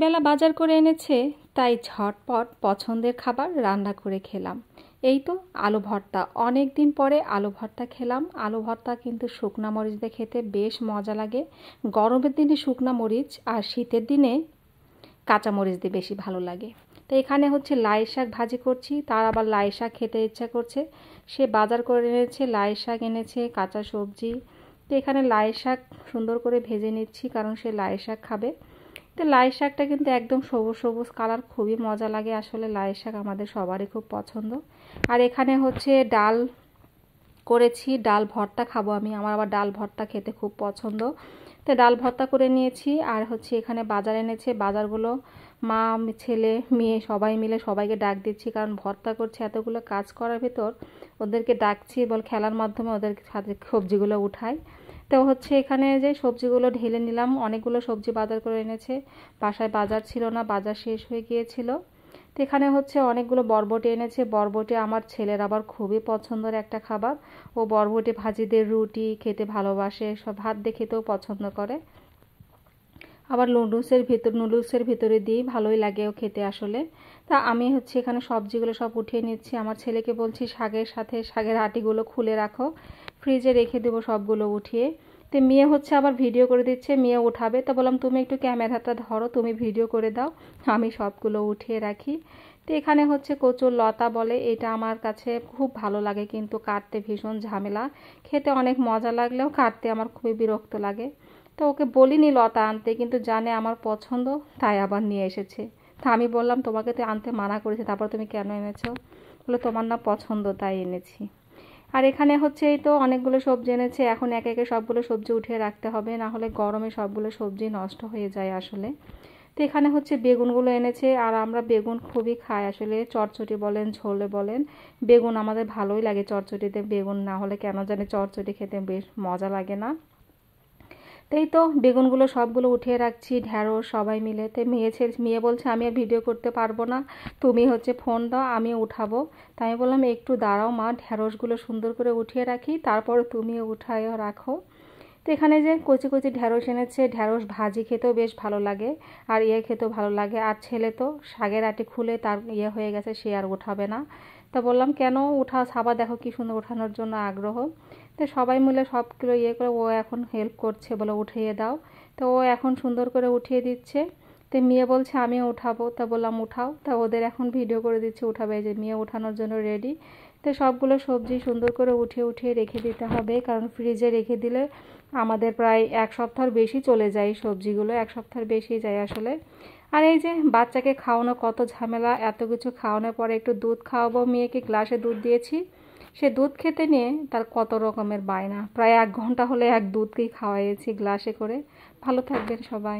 বেলা বাজার করে এনেছে, তাই ঝটপট পছন্দের খাবার রান্না করে খেলাম। এই তো আলু ভর্তা, অনেক দিন পরে আলু ভর্তা খেলাম। আলু ভর্তা কিন্তু শুকনা মরিচ দিয়ে খেতে বেশ মজা লাগে। গরমের দিনে শুকনা মরিচ আর শীতের দিনে কাঁচা মরিচ দিয়ে বেশি ভালো লাগে। তো এখানে হচ্ছে লাই শাক ভাজি করছি, তার আবার লাই শাক খেতে ইচ্ছা করছে। সে বাজার করে এনেছে, লাই শাক এনেছে, কাঁচা সবজি। তো এখানে লাই শাক সুন্দর করে ভেজে নিচ্ছি, কারণ সে লাই শাক খাবে। তো লাই শাকটা কিন্তু একদম সবুজ সবুজ কালার, খুবই মজা লাগে। আসলে লাই শাক আমাদের সবারই খুব পছন্দ। আর এখানে হচ্ছে ডাল করেছি, ডাল ভর্তা খাবো আমি, আমার আবার ডাল ভর্তা খেতে খুব পছন্দ। তো ডাল ভর্তা করে নিয়েছি। আর হচ্ছে এখানে বাজার এনেছে, বাজারগুলো মা ছেলে মেয়ে সবাই মিলে সবাইকে ডাক দিচ্ছি, কারণ ভর্তা করছে এতগুলো কাজ করার ভিতর ওদেরকে ডাকছি, বল খেলার মাধ্যমে ওদের সাথে সবজিগুলো উঠাই। তো হচ্ছে এখানে যে সবজিগুলো ঢেলে নিলাম, অনেকগুলো সবজি বাজার করে এনেছে। বাসায় বাজার ছিল না, বাজার শেষ হয়ে গিয়েছিল। তো এখানে হচ্ছে অনেকগুলো বরবটি এনেছে। বরবটি আমার ছেলের আবার খুবই পছন্দের একটা খাবার। ও বরবটি ভাজি দিয়ে রুটি খেতে ভালোবাসে, সব ভাত দিয়ে খেতেও পছন্দ করে। আবার নুডলসের ভিতরে দিয়ে ভালোই লাগে ও খেতে আসলে। তা আমি হচ্ছে এখানে সবজিগুলো সব উঠিয়ে নিচ্ছি। আমার ছেলেকে বলছি শাকের সাথে শাকের আটিগুলো খুলে রাখো, ফ্রিজে রেখে দেবো সবগুলো উঠিয়ে। তো মেয়ে হচ্ছে আবার ভিডিও করে দিচ্ছে, মেয়ে উঠাবে। তো বললাম তুমি একটু ক্যামেরাটা ধরো, তুমি ভিডিও করে দাও, আমি সবগুলো উঠিয়ে রাখি। তো এখানে হচ্ছে কচুর লতা বলে, এটা আমার কাছে খুব ভালো লাগে, কিন্তু কাটতে ভীষণ ঝামেলা। খেতে অনেক মজা লাগলেও কাটতে আমার খুবই বিরক্ত লাগে। তো ওকে বলিনি লতা আনতে, কিন্তু জানে আমার পছন্দ, তাই আবার নিয়ে এসেছে। তা আমি বললাম তোমাকে তো আনতে মানা করেছি, তারপর তুমি কেন এনেছো? বলে তোমার না পছন্দ তাই এনেছি। আর এখানে হচ্ছে এই তো অনেকগুলো সবজি এনেছে, এখন একে একে সবগুলো সবজি উঠিয়ে রাখতে হবে, না হলে গরমে সবগুলো সবজি নষ্ট হয়ে যায় আসলে। তো এখানে হচ্ছে বেগুনগুলো এনেছে, আর আমরা বেগুন খুবই খাই আসলে, চটচটি বলেন ঝোলে বলেন, বেগুন আমাদের ভালোই লাগে। চটচটিতে বেগুন না হলে কেন জানি চটচটি খেতে বেশ মজা লাগে না। তাই তো বেগুনগুলো সবগুলো উঠিয়ে রাখছি, ঢ্যাঁড়স সবাই মিলে। তো মেয়ে বলছে আমি আর ভিডিও করতে পারবো না, তুমি হচ্ছে ফোন দাও, আমি উঠাবো। তাই আমি বললাম একটু দাঁড়াও মা, ঢ্যাঁড়সগুলো সুন্দর করে উঠিয়ে রাখি, তারপর তুমিও উঠায়ও রাখো। তো এখানে যে কচি কচি ঢ্যাঁড়স এনেছে, ঢ্যাঁড়স ভাজি খেতেও বেশ ভালো লাগে, আর খেতেও ভালো লাগে। আর ছেলে তো শাকের আটি খুলে তার হয়ে গেছে, সে আর উঠাবে না। তা বললাম কেন উঠাও, সাবা দেখো কি সুন্দর ওঠানোর জন্য আগ্রহ। তো সবাই মিলে সবগুলো করে ও এখন হেল্প করছে, বলে উঠিয়ে দাও। তো ও এখন সুন্দর করে উঠিয়ে দিচ্ছে। তো মেয়ে বলছে আমিও উঠাবো, তা বললাম উঠাও। তা ওদের এখন ভিডিও করে দিচ্ছে উঠাবে, যে মেয়ে উঠানোর জন্য রেডি। তো সবগুলো সবজি সুন্দর করে উঠিয়ে উঠিয়ে রেখে দিতে হবে, কারণ ফ্রিজে রেখে দিলে আমাদের প্রায় এক সপ্তাহের বেশি চলে যায়, সবজিগুলো এক সপ্তাহের বেশি যায় আসলে। আর এই যে বাচ্চাকে খাওয়ানো কত ঝামেলা, এত কিছু খাওয়ানোর পরে একটু দুধ খাওয়াবো মেয়েকে, গ্লাসে দুধ দিয়েছি। সে দুধ খেতে নিয়ে তার কত রকমের বায়না, প্রায় 1 ঘন্টা হলে এক দুধকেই খাওয়াইয়েছি গ্লাসে করে। ভালো থাকবেন সবাই।